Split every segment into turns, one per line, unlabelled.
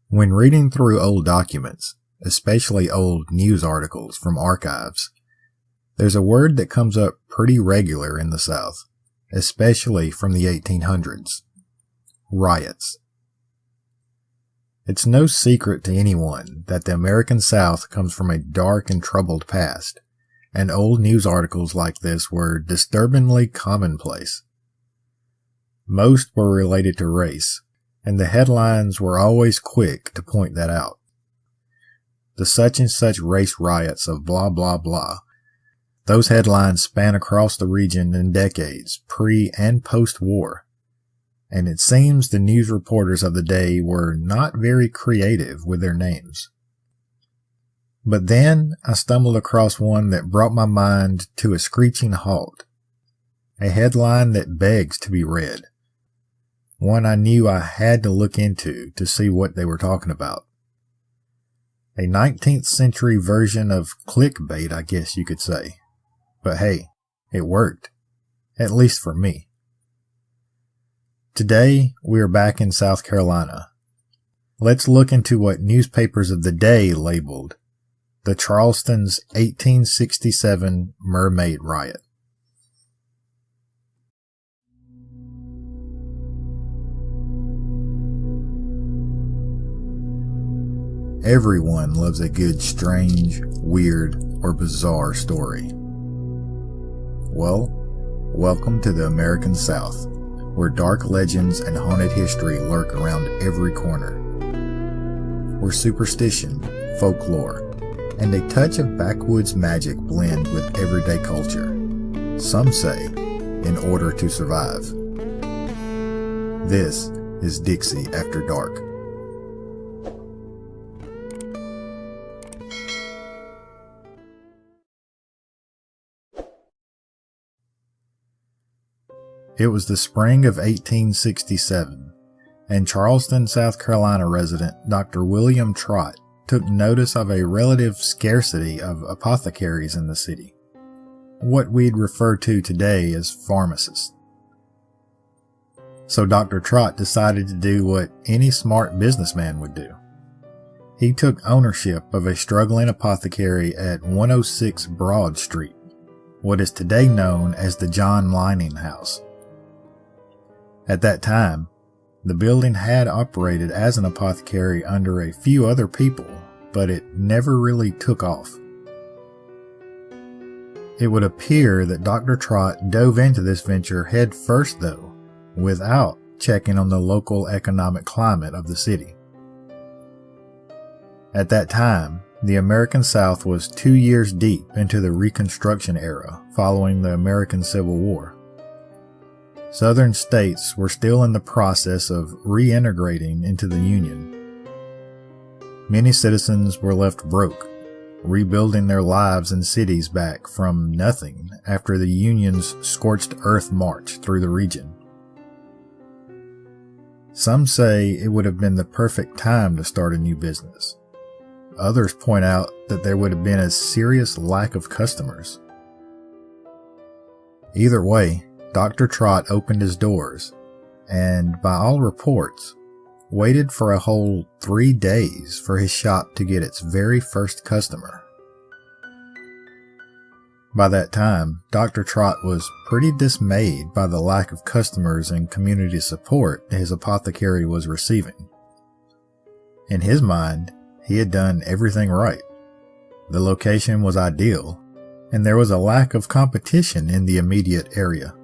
When reading through old documents, especially old news articles from archives, there's a word that comes up pretty regular in the South, especially from the 1800s. Riots. It's no secret to anyone that the American South comes from a dark and troubled past, and old news articles like this were disturbingly commonplace. Most were related to race, and the headlines were always quick to point that out. The such and such race riots of blah blah blah. Those headlines span across the region in decades, pre- and post-war, and it seems the news reporters of the day were not very creative with their names. But then I stumbled across one that brought my mind to a screeching halt. A headline that begs to be read. One I knew I had to look into to see what they were talking about. A 19th century version of clickbait, I guess you could say. But hey, it worked. At least for me. Today, we are back in South Carolina. Let's look into what newspapers of the day labeled the Charleston's 1867 Mermaid Riot. Everyone loves a good, strange, weird, or bizarre story. Well, welcome to the American South, where dark legends and haunted history lurk around every corner. Where superstition, folklore, and a touch of backwoods magic blend with everyday culture. Some say, in order to survive. This is Dixie After Dark. It was the spring of 1867, and Charleston, South Carolina resident Dr. William Trott took notice of a relative scarcity of apothecaries in the city, what we'd refer to today as pharmacists. So Dr. Trott decided to do what any smart businessman would do. He took ownership of a struggling apothecary at 106 Broad Street, what is today known as the John Lining House. At that time, the building had operated as an apothecary under a few other people, but it never really took off. It would appear that Dr. Trott dove into this venture head first though, without checking on the local economic climate of the city. At that time, the American South was 2 years deep into the Reconstruction era following the American Civil War. Southern states were still in the process of reintegrating into the Union. Many citizens were left broke, rebuilding their lives and cities back from nothing after the Union's scorched earth march through the region. Some say it would have been the perfect time to start a new business. Others point out that there would have been a serious lack of customers. Either way, Dr. Trott opened his doors, and by all reports, waited for a whole 3 days for his shop to get its very first customer. By that time, Dr. Trott was pretty dismayed by the lack of customers and community support his apothecary was receiving. In his mind, he had done everything right. The location was ideal, and there was a lack of competition in the immediate area.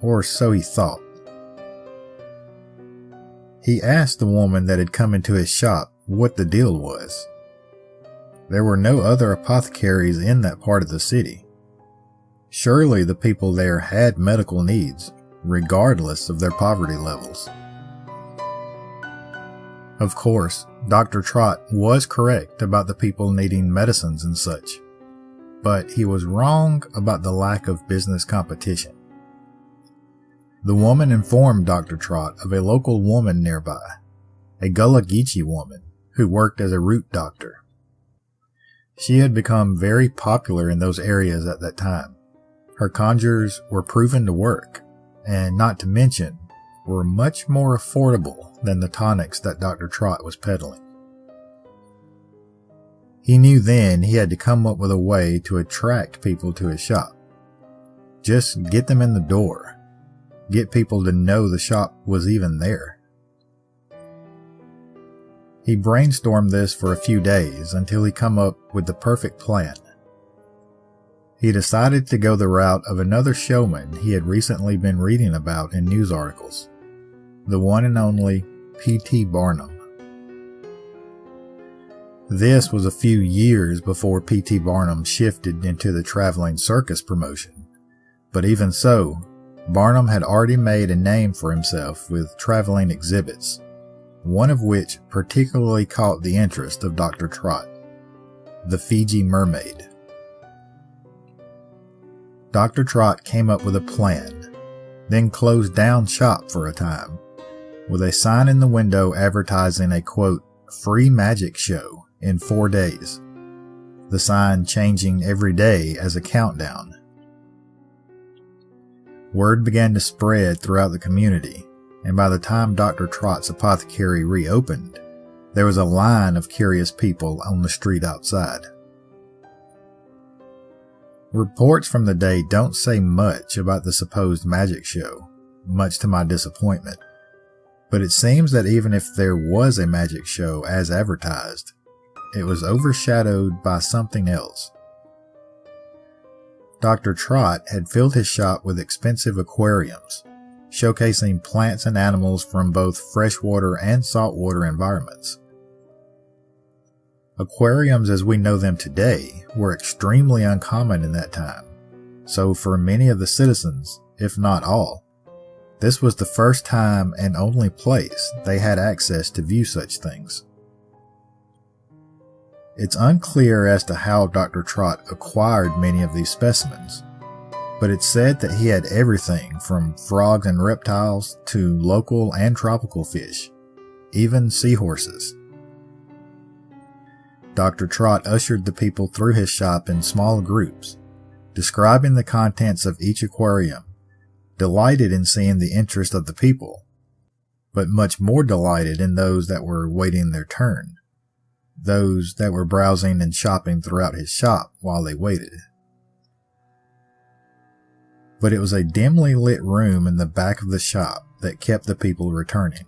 Or so he thought. He asked the woman that had come into his shop what the deal was. There were no other apothecaries in that part of the city. Surely the people there had medical needs, regardless of their poverty levels. Of course, Dr. Trott was correct about the people needing medicines and such, but he was wrong about the lack of business competition. The woman informed Dr. Trott of a local woman nearby, a Gullah Geechee woman who worked as a root doctor. She had become very popular in those areas at that time. Her conjures were proven to work, and not to mention, were much more affordable than the tonics that Dr. Trott was peddling. He knew then he had to come up with a way to attract people to his shop. Just get them in the door. Get people to know the shop was even there. He brainstormed this for a few days until he come up with the perfect plan. He decided to go the route of another showman he had recently been reading about in news articles, the one and only P.T. Barnum. This was a few years before P.T. Barnum shifted into the traveling circus promotion, but even so, Barnum had already made a name for himself with traveling exhibits, one of which particularly caught the interest of Dr. Trott, the Fiji Mermaid. Dr. Trott came up with a plan, then closed down shop for a time, with a sign in the window advertising a, quote, free magic show in 4 days, the sign changing every day as a countdown. Word began to spread throughout the community, and by the time Dr. Trott's apothecary reopened, there was a line of curious people on the street outside. Reports from the day don't say much about the supposed magic show, much to my disappointment, but it seems that even if there was a magic show as advertised, it was overshadowed by something else. Dr. Trott had filled his shop with expensive aquariums, showcasing plants and animals from both freshwater and saltwater environments. Aquariums as we know them today were extremely uncommon in that time, so for many of the citizens, if not all, this was the first time and only place they had access to view such things. It's unclear as to how Dr. Trott acquired many of these specimens, but it's said that he had everything from frogs and reptiles to local and tropical fish, even seahorses. Dr. Trott ushered the people through his shop in small groups, describing the contents of each aquarium, delighted in seeing the interest of the people, but much more delighted in those that were waiting their turn, those that were browsing and shopping throughout his shop while they waited. But it was a dimly lit room in the back of the shop that kept the people returning.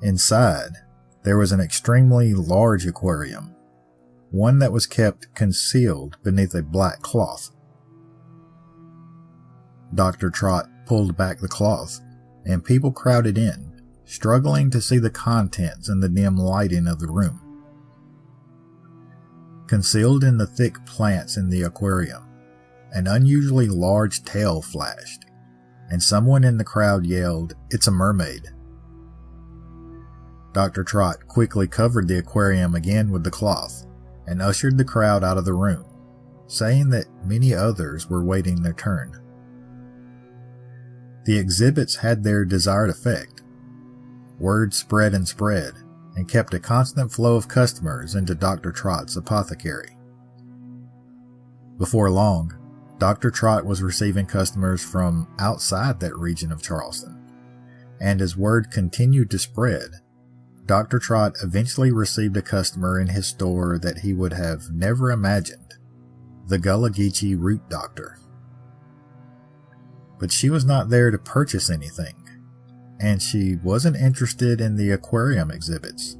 Inside, there was an extremely large aquarium, one that was kept concealed beneath a black cloth. Dr. Trott pulled back the cloth, and people crowded in, struggling to see the contents in the dim lighting of the room. Concealed in the thick plants in the aquarium, an unusually large tail flashed, and someone in the crowd yelled, "It's a mermaid." Dr. Trott quickly covered the aquarium again with the cloth and ushered the crowd out of the room, saying that many others were waiting their turn. The exhibits had their desired effect. Word spread and kept a constant flow of customers into Dr. Trott's apothecary. Before long, Dr. Trott was receiving customers from outside that region of Charleston, and as word continued to spread, Dr. Trott eventually received a customer in his store that he would have never imagined, the Gullah Geechee root doctor. But she was not there to purchase anything, and she wasn't interested in the aquarium exhibits.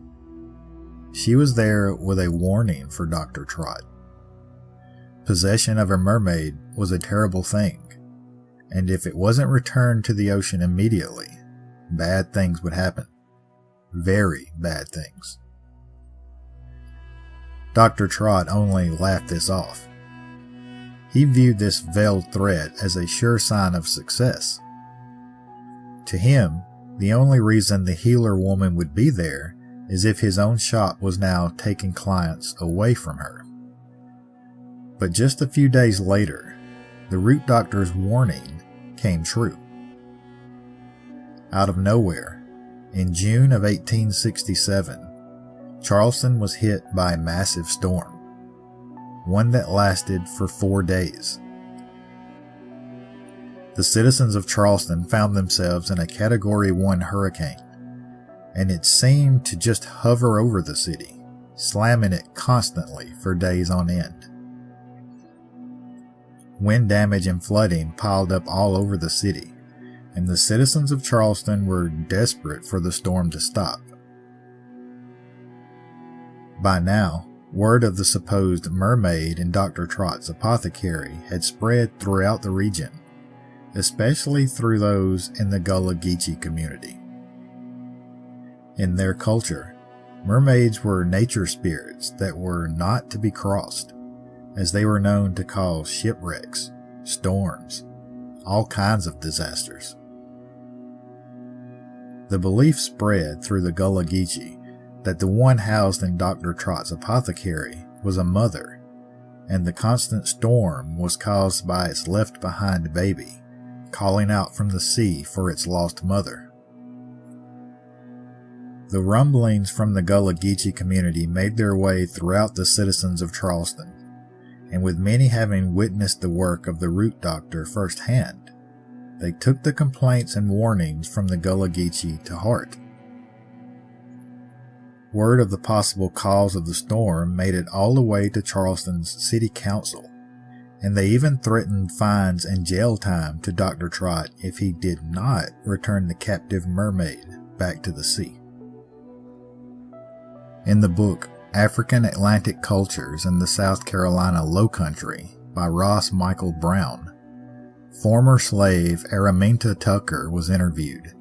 She was there with a warning for Dr. Trott. Possession of a mermaid was a terrible thing, and if it wasn't returned to the ocean immediately, bad things would happen. Very bad things. Dr. Trott only laughed this off. He viewed this veiled threat as a sure sign of success. To him, the only reason the healer woman would be there is if his own shop was now taking clients away from her. But just a few days later, the root doctor's warning came true. Out of nowhere, in June of 1867, Charleston was hit by a massive storm, one that lasted for 4 days. the citizens of Charleston found themselves in a Category 1 hurricane, and it seemed to just hover over the city, slamming it constantly for days on end. Wind damage and flooding piled up all over the city, and the citizens of Charleston were desperate for the storm to stop. By now, word of the supposed mermaid in Dr. Trott's apothecary had spread throughout the region, especially through those in the Gullah Geechee community. In their culture, mermaids were nature spirits that were not to be crossed, as they were known to cause shipwrecks, storms, all kinds of disasters. The belief spread through the Gullah Geechee that the one housed in Dr. Trott's apothecary was a mother, and the constant storm was caused by its left-behind baby, calling out from the sea for its lost mother. The rumblings from the Gullah Geechee community made their way throughout the citizens of Charleston, and with many having witnessed the work of the root doctor firsthand, they took the complaints and warnings from the Gullah Geechee to heart. Word of the possible cause of the storm made it all the way to Charleston's city council, and they even threatened fines and jail time to Dr. Trott if he did not return the captive mermaid back to the sea. In the book African Atlantic Cultures in the South Carolina Lowcountry by Ross Michael Brown, former slave Araminta Tucker was interviewed,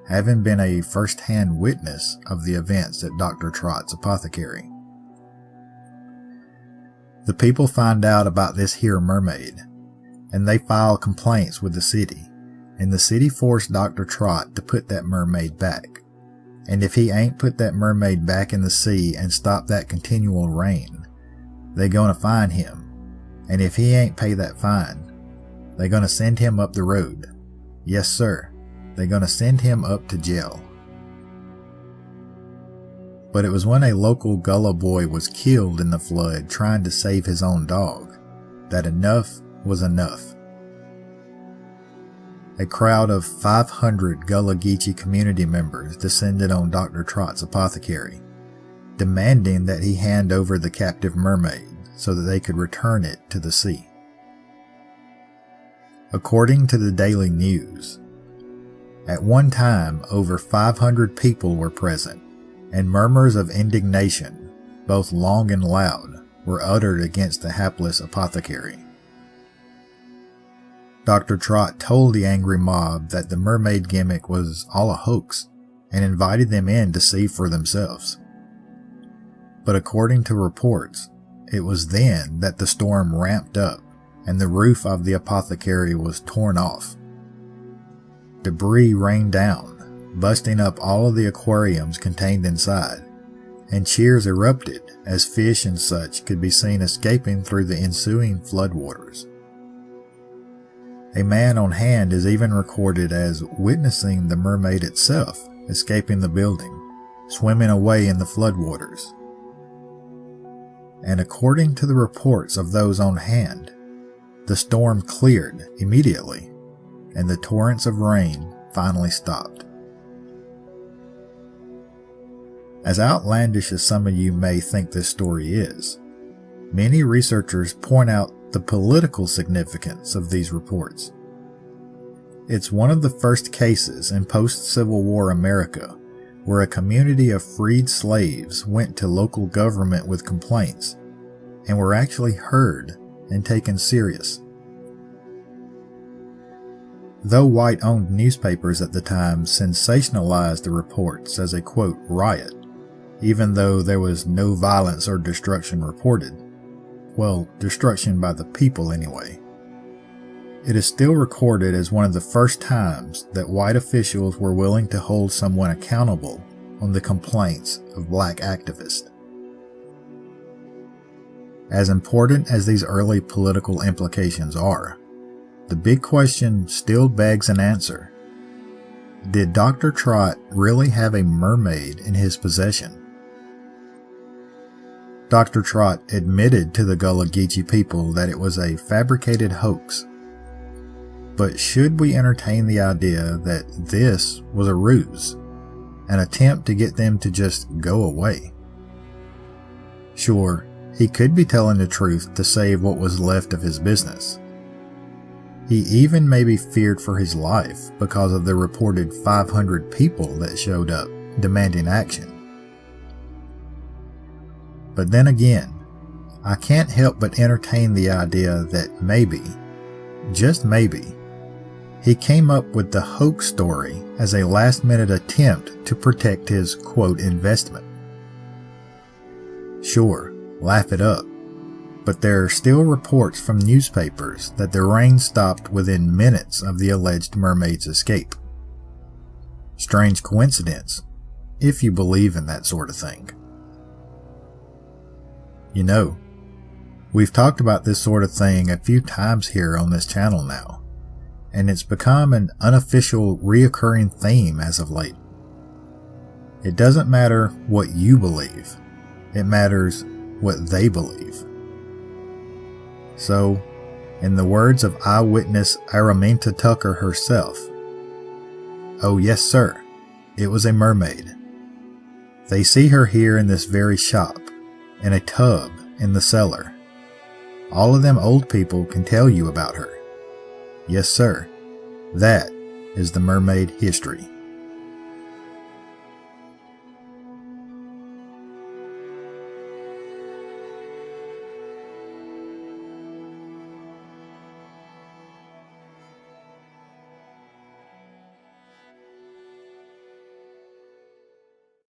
having been a first-hand witness of the events at Dr. Trott's apothecary. The people find out about this here mermaid, and they file complaints with the city, and the city forced Dr. Trott to put that mermaid back. And if he ain't put that mermaid back in the sea and stop that continual rain, they gonna fine him, and if he ain't pay that fine, they gonna send him up the road. Yes, sir. They're going to send him up to jail. But it was when a local Gullah boy was killed in the flood trying to save his own dog that enough was enough. A crowd of 500 Gullah Geechee community members descended on Dr. Trott's apothecary, demanding that he hand over the captive mermaid so that they could return it to the sea. According to the Daily News, at one time, over 500 people were present, and murmurs of indignation, both long and loud, were uttered against the hapless apothecary. Dr. Trott told the angry mob that the mermaid gimmick was all a hoax, and invited them in to see for themselves. But according to reports, it was then that the storm ramped up, and the roof of the apothecary was torn off. Debris rained down, busting up all of the aquariums contained inside, and cheers erupted as fish and such could be seen escaping through the ensuing floodwaters. A man on hand is even recorded as witnessing the mermaid itself escaping the building, swimming away in the floodwaters. And according to the reports of those on hand, the storm cleared immediately, and the torrents of rain finally stopped. As outlandish as some of you may think this story is, many researchers point out the political significance of these reports. It's one of the first cases in post-Civil War America where a community of freed slaves went to local government with complaints and were actually heard and taken serious. Though white-owned newspapers at the time sensationalized the reports as a, quote, riot, even though there was no violence or destruction reported. Well, destruction by the people anyway. It is still recorded as one of the first times that white officials were willing to hold someone accountable on the complaints of black activists. As important as these early political implications are, the big question still begs an answer. Did Dr. Trott really have a mermaid in his possession? Dr. Trott admitted to the Gullah Geechee people that it was a fabricated hoax. But should we entertain the idea that this was a ruse, an attempt to get them to just go away? Sure, he could be telling the truth to save what was left of his business. He even maybe feared for his life because of the reported 500 people that showed up demanding action. But then again, I can't help but entertain the idea that maybe, just maybe, he came up with the hoax story as a last-minute attempt to protect his, quote, investment. Sure, laugh it up, but there are still reports from newspapers that the rain stopped within minutes of the alleged mermaid's escape. Strange coincidence, if you believe in that sort of thing. You know, we've talked about this sort of thing a few times here on this channel now, and it's become an unofficial reoccurring theme as of late. It doesn't matter what you believe, it matters what they believe. So, in the words of eyewitness Araminta Tucker herself, "Oh yes sir, it was a mermaid. They see her here in this very shop, in a tub in the cellar. All of them old people can tell you about her. Yes sir, that is the mermaid history."